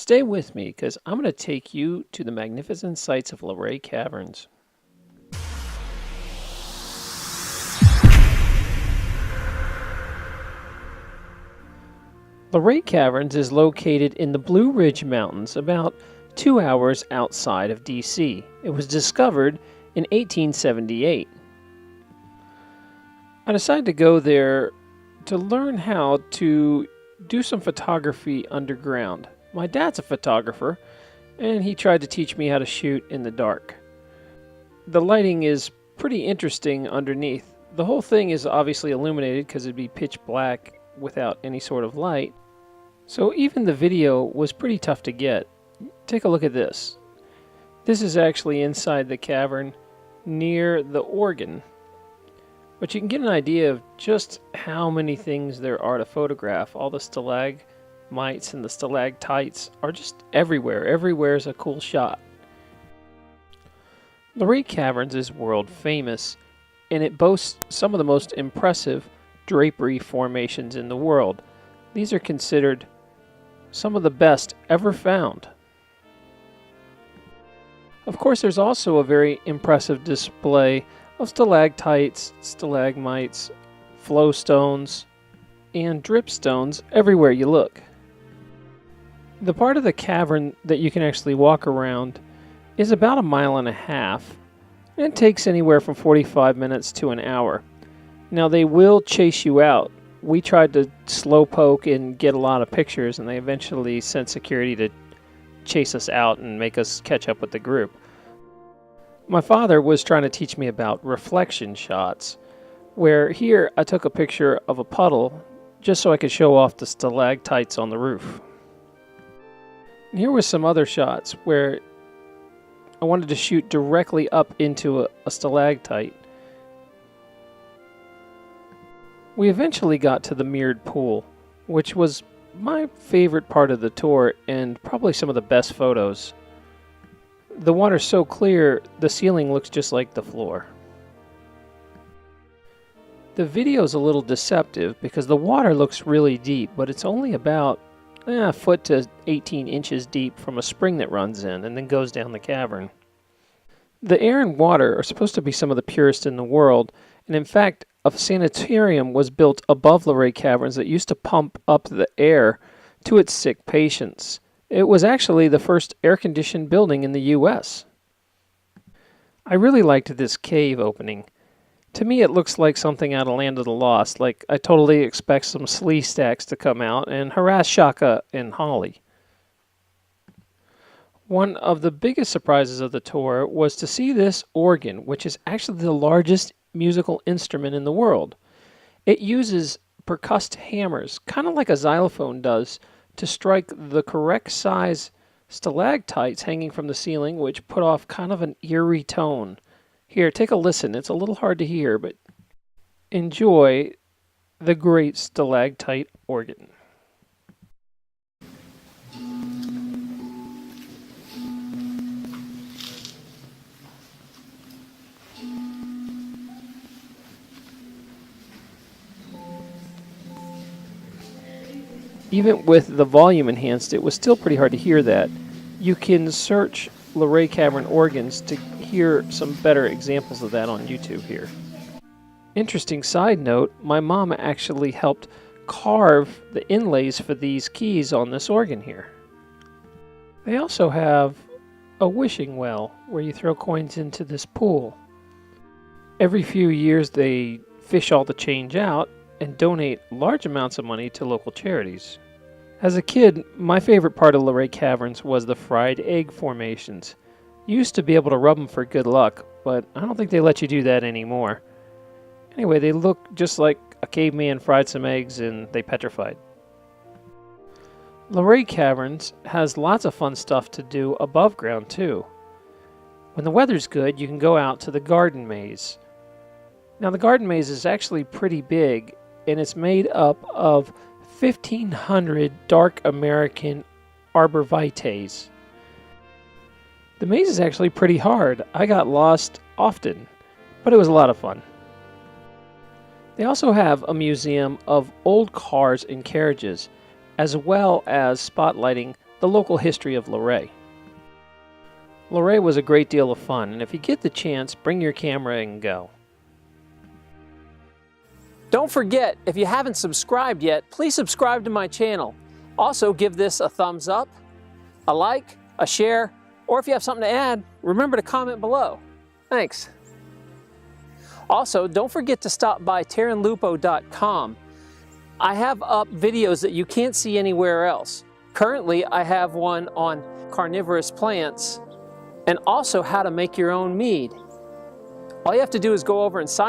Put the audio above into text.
Stay with me because I'm going to take you to the magnificent sights of Luray Caverns. Luray Caverns is located in the Blue Ridge Mountains, about 2 hours outside of DC. It was discovered in 1878. I decided to go there to learn how to do some photography underground. My dad's a photographer, and he tried to teach me how to shoot in the dark. The lighting is pretty interesting underneath. The whole thing is obviously illuminated because it'd be pitch black without any sort of light. So even the video was pretty tough to get. Take a look at this. This is actually inside the cavern near the organ. But you can get an idea of just how many things there are to photograph. All the stalagmites and the stalactites are just everywhere. Everywhere is a cool shot. Luray Caverns is world famous, and it boasts some of the most impressive drapery formations in the world. These are considered some of the best ever found. Of course, there's also a very impressive display of stalactites, stalagmites, flowstones, and dripstones everywhere you look. The part of the cavern that you can actually walk around is about 1.5 miles, and it takes anywhere from 45 minutes to an hour. Now, they will chase you out. We tried to slow poke and get a lot of pictures, and they eventually sent security to chase us out and make us catch up with the group. My father was trying to teach me about reflection shots, where here I took a picture of a puddle just so I could show off the stalactites on the roof. And here were some other shots where I wanted to shoot directly up into a stalactite. We eventually got to the mirrored pool, which was my favorite part of the tour and probably some of the best photos. The water's so clear, the ceiling looks just like the floor. The video's a little deceptive because the water looks really deep, but it's only about a foot to 18 inches deep from a spring that runs in and then goes down the cavern. The air and water are supposed to be some of the purest in the world, and in fact, a sanitarium was built above Luray Caverns that used to pump up the air to its sick patients. It was actually the first air-conditioned building in the U.S. I really liked this cave opening. To me, it looks like something out of Land of the Lost, like I totally expect some slee stacks to come out and harass Shaka and Holly. One of the biggest surprises of the tour was to see this organ, which is actually the largest musical instrument in the world. It uses percussed hammers, kind of like a xylophone does, to strike the correct size stalactites hanging from the ceiling, which put off kind of an eerie tone. Here, take a listen. It's a little hard to hear, but enjoy the great stalactite organ. Even with the volume enhanced, it was still pretty hard to hear that. You can search Luray Cavern organs to hear some better examples of that on YouTube here. Interesting side note, my mom actually helped carve the inlays for these keys on this organ here. They also have a wishing well where you throw coins into this pool. Every few years they fish all the change out and donate large amounts of money to local charities. As a kid, my favorite part of Luray Caverns was the fried egg formations. You used to be able to rub them for good luck, but I don't think they let you do that anymore. Anyway, they look just like a caveman fried some eggs and they petrified. Luray Caverns has lots of fun stuff to do above ground too. When the weather's good, you can go out to the garden maze. Now the garden maze is actually pretty big, and it's made up of 1,500 dark American arborvitaes. The maze is actually pretty hard. I got lost often, but it was a lot of fun. They also have a museum of old cars and carriages, as well as spotlighting the local history of Luray. Luray was a great deal of fun, and if you get the chance, bring your camera and go. Don't forget, if you haven't subscribed yet, please subscribe to my channel. Also, give this a thumbs up, a like, a share, or if you have something to add, remember to comment below. Thanks. Also, don't forget to stop by terranlupo.com. I have up videos that you can't see anywhere else. Currently, I have one on carnivorous plants and also how to make your own mead. All you have to do is go over and sign